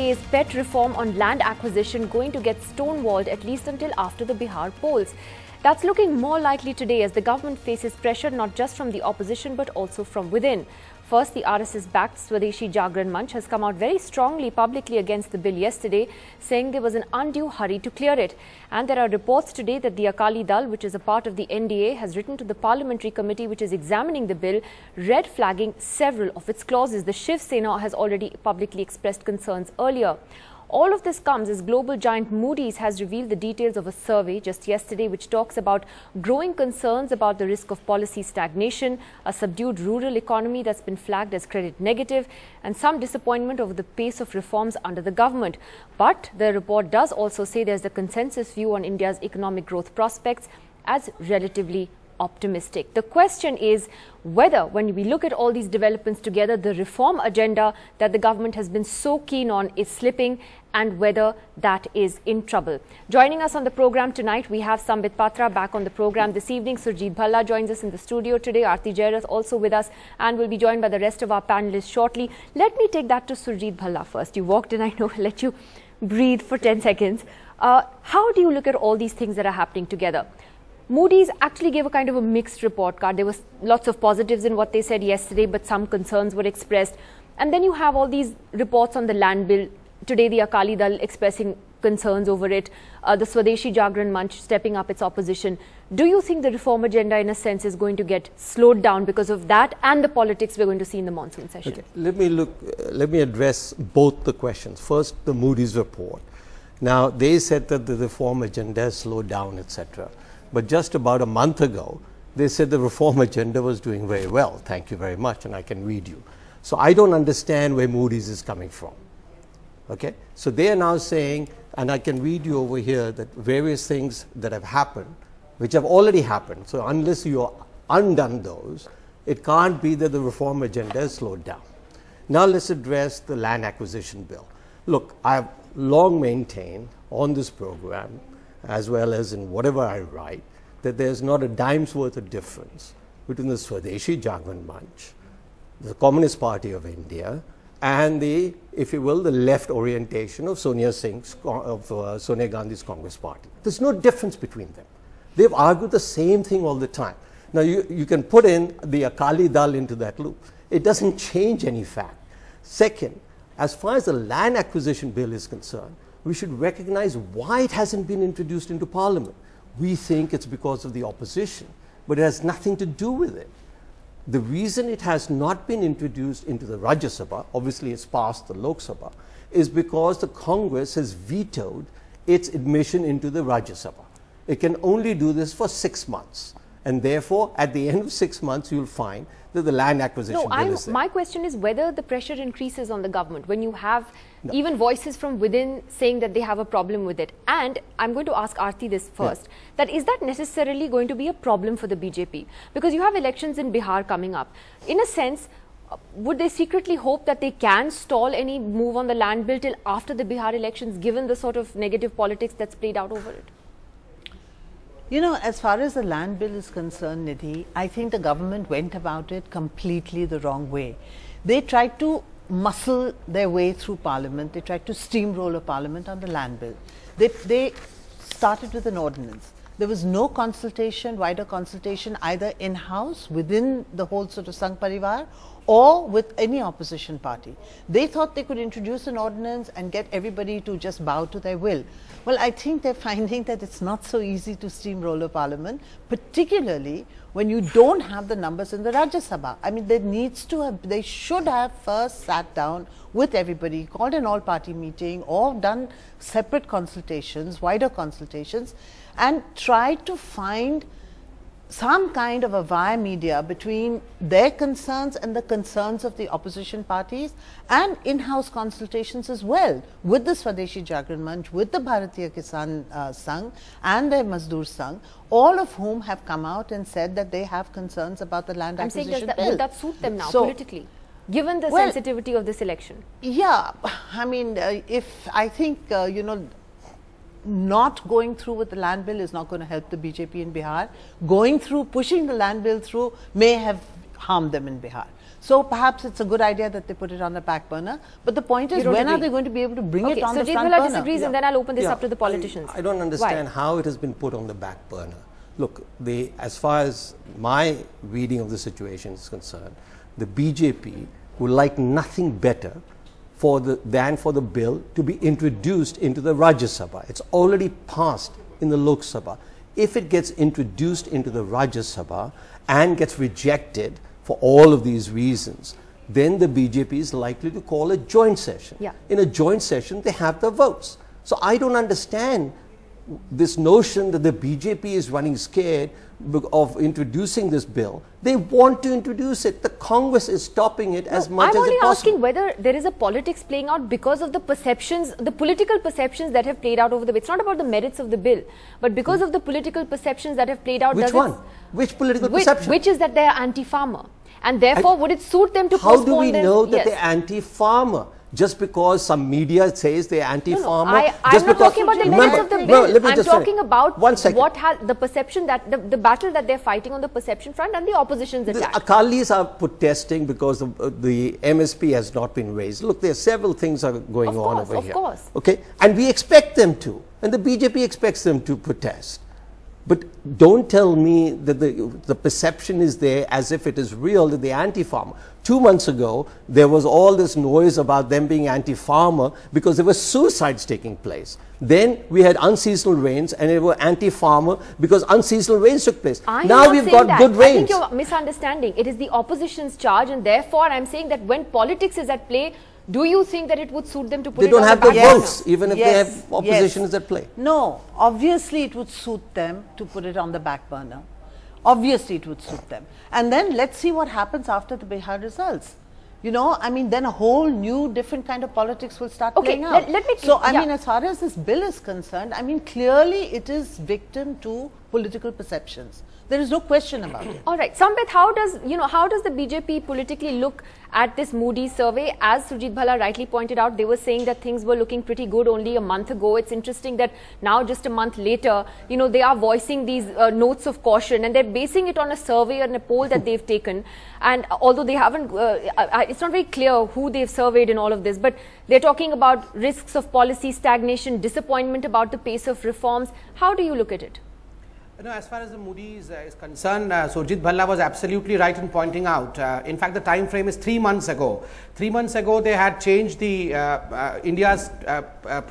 is pet reform on land acquisition going to get stonewalled at least until after the Bihar polls? That's looking more likely today as the government faces pressure not just from the opposition but also from within. First, the RSS-backed Swadeshi Jagran Manch has come out very strongly publicly against the bill yesterday, saying there was an undue hurry to clear it. And there are reports today that the Akali Dal, which is a part of the NDA, has written to the parliamentary committee which is examining the bill, red flagging several of its clauses. The Shiv Sena has already publicly expressed concerns earlier. All of this comes as global giant Moody's has revealed the details of a survey just yesterday which talks about growing concerns about the risk of policy stagnation, a subdued rural economy that's been flagged as credit negative, and some disappointment over the pace of reforms under the government. But the report does also say there's a consensus view on India's economic growth prospects as relatively optimistic. The question is whether, when we look at all these developments together, the reform agenda that the government has been so keen on is slipping and whether that is in trouble. Joining us on the program tonight, we have Sambit Patra back on the program this evening. Surjit Bhalla joins us in the studio today. Aarti Jairath also with us and will be joined by the rest of our panelists shortly. Let me take that to Surjit Bhalla first. You walked in, I know, I'll let you breathe for 10 seconds. How do you look at all these things that are happening together? Moody's actually gave a kind of a mixed report card. There was lots of positives in what they said yesterday, but some concerns were expressed. And then you have all these reports on the land bill. Today, the Akali Dal expressing concerns over it. The Swadeshi Jagran Manch stepping up its opposition. Do you think the reform agenda, in a sense, is going to get slowed down because of that and the politics we're going to see in the monsoon session? Okay. Let me address both the questions. First, the Moody's report. Now, they said that the reform agenda has slowed down, etc. But just about a month ago, they said the reform agenda was doing very well. Thank you very much, and I can read you. So I don't understand where Moody's is coming from. Okay? So they are now saying, and I can read you over here, that various things that have happened, which have already happened. So unless you undone those, it can't be that the reform agenda has slowed down. Now let's address the land acquisition bill. Look, I have long maintained on this program, as well as in whatever I write, that there's not a dime's worth of difference between the Swadeshi Jagran Manch, the Communist Party of India, and the, if you will, the left orientation of Sonia Gandhi's Congress Party. There's no difference between them. They've argued the same thing all the time. Now, you can put in the Akali Dal into that loop. It doesn't change any fact. Second, as far as the land acquisition bill is concerned, we should recognize why it hasn't been introduced into Parliament. We think it's because of the opposition, but it has nothing to do with it. The reason it has not been introduced into the Rajya Sabha, obviously it's passed the Lok Sabha, is because the Congress has vetoed its admission into the Rajya Sabha. It can only do this for 6 months. And therefore, at the end of 6 months, you'll find that the land acquisition bill is there. My question is whether the pressure increases on the government when you have even voices from within saying that they have a problem with it. And I'm going to ask Aarti this first, that is that necessarily going to be a problem for the BJP? Because you have elections in Bihar coming up. In a sense, would they secretly hope that they can stall any move on the land bill till after the Bihar elections, given the sort of negative politics that's played out over it? You know, as far as the land bill is concerned, Nidhi, I think the government went about it completely the wrong way. They tried to muscle their way through Parliament. They tried to steamroll a Parliament on the land bill. They started with an ordinance. There was no consultation, wider consultation, either in-house, within the whole sort of Sangh Parivar, or with any opposition party. They thought they could introduce an ordinance and get everybody to just bow to their will. Well, I think they're finding that it's not so easy to steamroll a Parliament, particularly when you don't have the numbers in the Rajya Sabha. I mean, they should have first sat down with everybody, called an all-party meeting, or done separate consultations, wider consultations, and tried to find some kind of a via media between their concerns and the concerns of the opposition parties, and in-house consultations as well with the Swadeshi Jagran Manch, with the Bharatiya Kisan Sangh and the Mazdoor Sangh, all of whom have come out and said that they have concerns about the land acquisition bill. Would that suit them now politically, given the sensitivity of this election? Yeah, I mean, I think, you know, not going through with the land bill is not going to help the BJP in Bihar. Going through, pushing the land bill through may have harmed them in Bihar. So perhaps it's a good idea that they put it on the back burner. But the point is, when are they going to be able to bring it on the front burner? So disagrees, and then I'll open this up to the politicians. I don't understand how it has been put on the back burner. Look, as far as my reading of the situation is concerned, the BJP would like nothing better than for the bill to be introduced into the Rajya Sabha. It's already passed in the Lok Sabha. If it gets introduced into the Rajya Sabha and gets rejected for all of these reasons, then the BJP is likely to call a joint session. In a joint session, they have the votes. So I don't understand this notion that the BJP is running scared of introducing this bill. They want to introduce it. The Congress is stopping it as much as possible. I'm only asking whether there is a politics playing out because of the perceptions, the political perceptions that have played out over the bill. It's not about the merits of the bill, but because of the political perceptions that have played out. Which one? Which political perception? Which is that they are anti-farmer. And therefore, would it suit them to postpone? How do we know that they're anti-farmer? Just because some media says they're anti-farmer? I'm not talking about the merits of the bill. I'm talking about what has the perception that the battle that they're fighting on the perception front and the opposition's attack. The Akalis are protesting because the MSP has not been raised. Look, there are several things are going on over here. Of course. Okay, and we expect them to, and the BJP expects them to protest. But don't tell me that the perception is there as if it is real that they're anti-farmer. 2 months ago, there was all this noise about them being anti-farmer because there were suicides taking place. Then we had unseasonal rains and they were anti-farmer because unseasonal rains took place. Now we've got good rains. I think you're misunderstanding. It is the opposition's charge, and therefore I'm saying that when politics is at play, do you think that it would suit them to put it on the back burner? They don't have the votes, even if they have opposition is at play. No, obviously it would suit them to put it on the back burner. Obviously it would suit them. And then let's see what happens after the Bihar results. You know, I mean, then a whole new different kind of politics will start playing out. I mean, as far as this bill is concerned, I mean, clearly it is victim to political perceptions. There is no question about it. All right, Sambit, how does the BJP politically look at this Moody survey? As Surjit Bhalla rightly pointed out, they were saying that things were looking pretty good only a month ago. It's interesting that now, just a month later, you know, they are voicing these notes of caution, and they're basing it on a survey and a poll that they've taken. And although they haven't, it's not very clear who they've surveyed in all of this, but they're talking about risks of policy stagnation, disappointment about the pace of reforms. How do you look at it? No, as far as the Moody's is concerned, Surjit Bhalla was absolutely right in pointing out. In fact, the time frame is 3 months ago. 3 months ago, they had changed the India's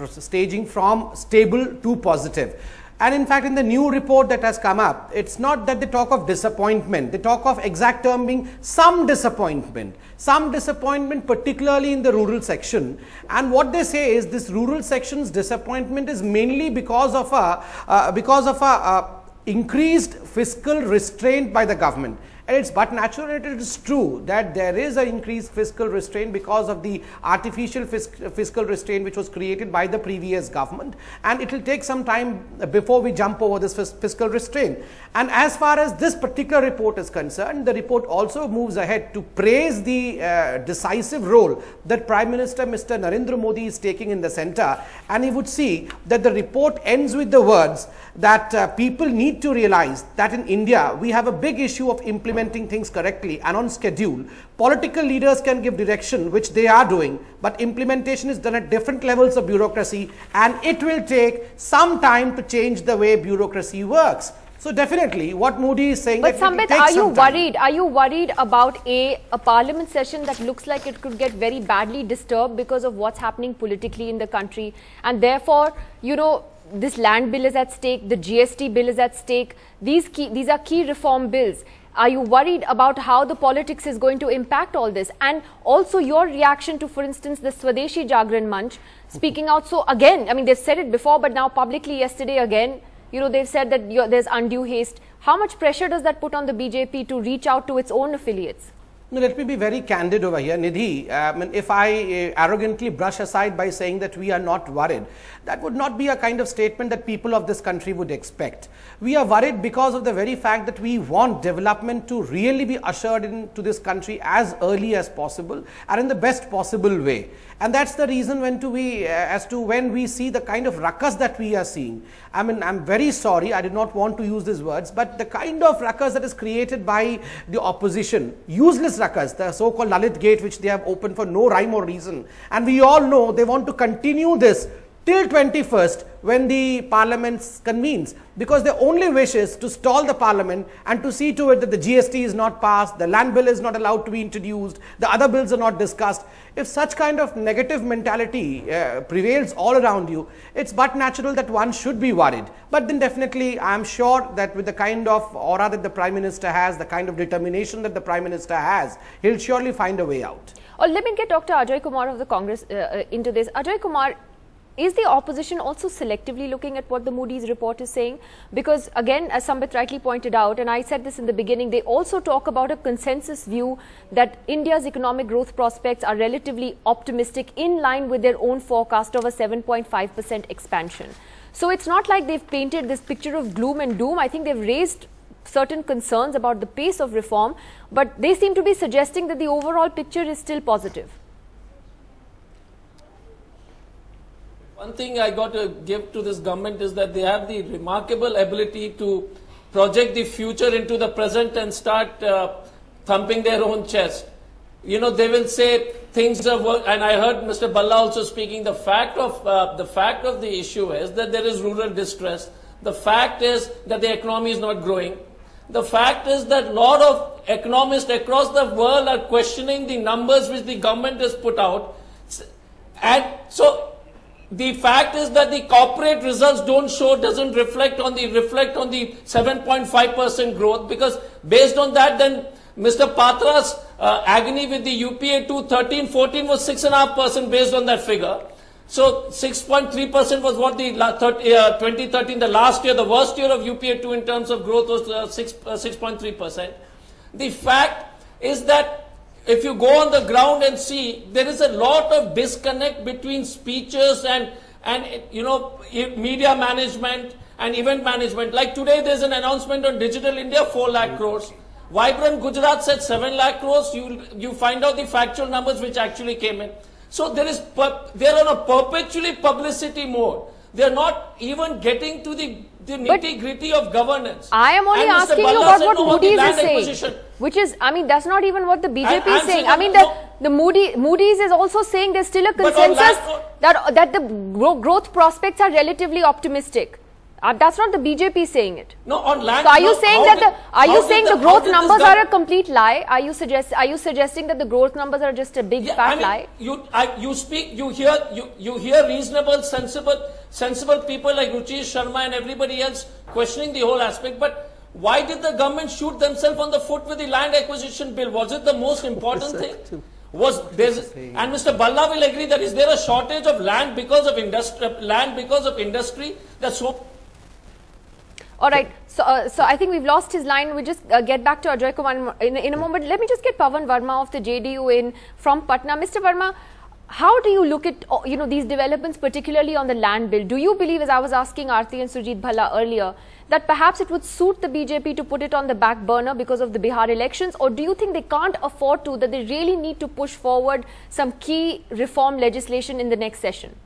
staging from stable to positive. And in fact, in the new report that has come up, it's not that they talk of disappointment. They talk of exact term being some disappointment. Some disappointment, particularly in the rural section. And what they say is this rural section's disappointment is mainly because of a increased fiscal restraint by the government. And it's but natural, it is true that there is an increased fiscal restraint because of the artificial fiscal restraint which was created by the previous government, and it will take some time before we jump over this fiscal restraint. And as far as this particular report is concerned, the report also moves ahead to praise the decisive role that Prime Minister Mr. Narendra Modi is taking in the center, and he would see that the report ends with the words that people need to realize that in India we have a big issue of implementing things correctly and on schedule. Political leaders can give direction, which they are doing, but implementation is done at different levels of bureaucracy, and it will take some time to change the way bureaucracy works. So definitely what Moody is saying, but Sambit, are you worried about a parliament session that looks like it could get very badly disturbed because of what's happening politically in the country, and therefore, you know, this land bill is at stake, the GST bill is at stake, these are key reform bills. Are you worried about how the politics is going to impact all this? And also your reaction to, for instance, the Swadeshi Jagran Manch speaking out. So again, I mean, they've said it before, but now publicly yesterday again, you know, they've said that there's undue haste. How much pressure does that put on the BJP to reach out to its own affiliates? No, let me be very candid over here, Nidhi. If I arrogantly brush aside by saying that we are not worried, that would not be a kind of statement that people of this country would expect. We are worried because of the very fact that we want development to really be ushered into this country as early as possible and in the best possible way. And that's the reason as to when we see the kind of ruckus that we are seeing. I mean, I'm very sorry, I did not want to use these words, but the kind of ruckus that is created by the opposition, useless ruckus, the so-called Lalit Gate, which they have opened for no rhyme or reason. And we all know they want to continue this till 21st when the parliament convenes, because their only wish is to stall the parliament and to see to it that the GST is not passed, the land bill is not allowed to be introduced, the other bills are not discussed. If such kind of negative mentality prevails all around you, it's but natural that one should be worried. But then definitely I am sure that with the kind of aura that the Prime Minister has, the kind of determination that the Prime Minister has, he'll surely find a way out. Let me get Dr. Ajay Kumar of the Congress into this. Ajay Kumar, is the opposition also selectively looking at what the Moody's report is saying? Because again, as Sambit rightly pointed out, and I said this in the beginning, they also talk about a consensus view that India's economic growth prospects are relatively optimistic, in line with their own forecast of a 7.5% expansion. So it's not like they've painted this picture of gloom and doom. I think they've raised certain concerns about the pace of reform, but they seem to be suggesting that the overall picture is still positive. One thing I got to give to this government is that they have the remarkable ability to project the future into the present and start thumping their own chest. You know, they will say things are work, and I heard Mr. Balla also speaking. The fact of the issue is that there is rural distress. The fact is that the economy is not growing. The fact is that a lot of economists across the world are questioning the numbers which the government has put out, and so the fact is that the corporate results doesn't reflect on the 7.5% growth, because based on that, then Mr. Patra's agony with the UPA 2 13-14 was 6.5% based on that figure. So 6.3% was what the 2013, the last year, the worst year of UPA 2 in terms of growth was 6.3%. The fact is that if you go on the ground and see, there is a lot of disconnect between speeches and you know, media management and event management. Like today, there's an announcement on Digital India, 4 lakh crores. Vibrant Gujarat said 7 lakh crores. You find out the factual numbers which actually came in. So they're on a perpetually publicity mode. They're not even getting to the nitty-gritty of governance. I am only asking you about what Moody's is saying. Which is, I mean, that's not even what the BJP is saying. I mean, the Moody's is also saying there's still a consensus that the growth prospects are relatively optimistic. That's not the BJP saying it. No, on land. So are you saying the growth numbers are a complete lie? Are you suggesting that the growth numbers are just a big fat lie? You hear reasonable, sensible people like Ruchi Sharma and everybody else questioning the whole aspect, but why did the government shoot themselves on the foot with the land acquisition bill? Was it the most important thing? And Mr. Balla will agree that is there a shortage of land because of industry? That's so. All right. So I think we've lost his line. We'll just get back to Ajay Kumar in a moment. Let me just get Pawan Verma of the JDU in from Patna. Mr. Verma, how do you look at these developments, particularly on the land bill? Do you believe, as I was asking Aarti and Surjit Bhalla earlier, that perhaps it would suit the BJP to put it on the back burner because of the Bihar elections, or do you think they can't afford to, that they really need to push forward some key reform legislation in the next session?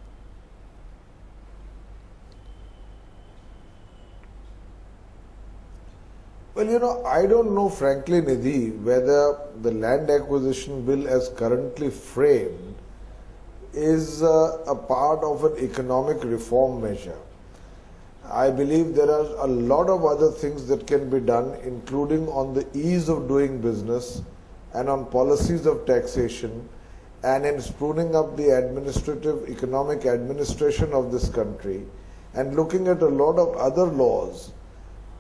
Well, I don't know, frankly, Nidhi, whether the land acquisition bill as currently framed is a part of an economic reform measure. I believe there are a lot of other things that can be done, including on the ease of doing business and on policies of taxation and in sprucing up the economic administration of this country, and looking at a lot of other laws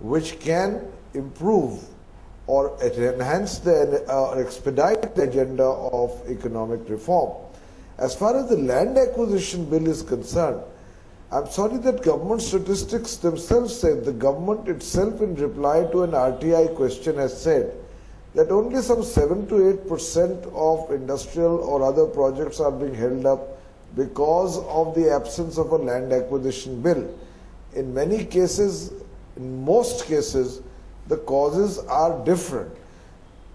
which can improve or enhance or expedite the agenda of economic reform. As far as the land acquisition bill is concerned, I'm sorry that government statistics themselves said, the government itself in reply to an RTI question has said that only some 7 to 8% of industrial or other projects are being held up because of the absence of a land acquisition bill. In many cases, in most cases, the causes are different.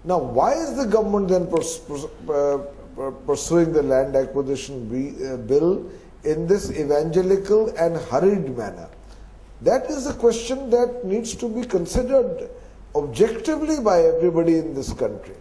Now, why is the government then pursuing the land acquisition bill in this evangelical and hurried manner? That is a question that needs to be considered objectively by everybody in this country.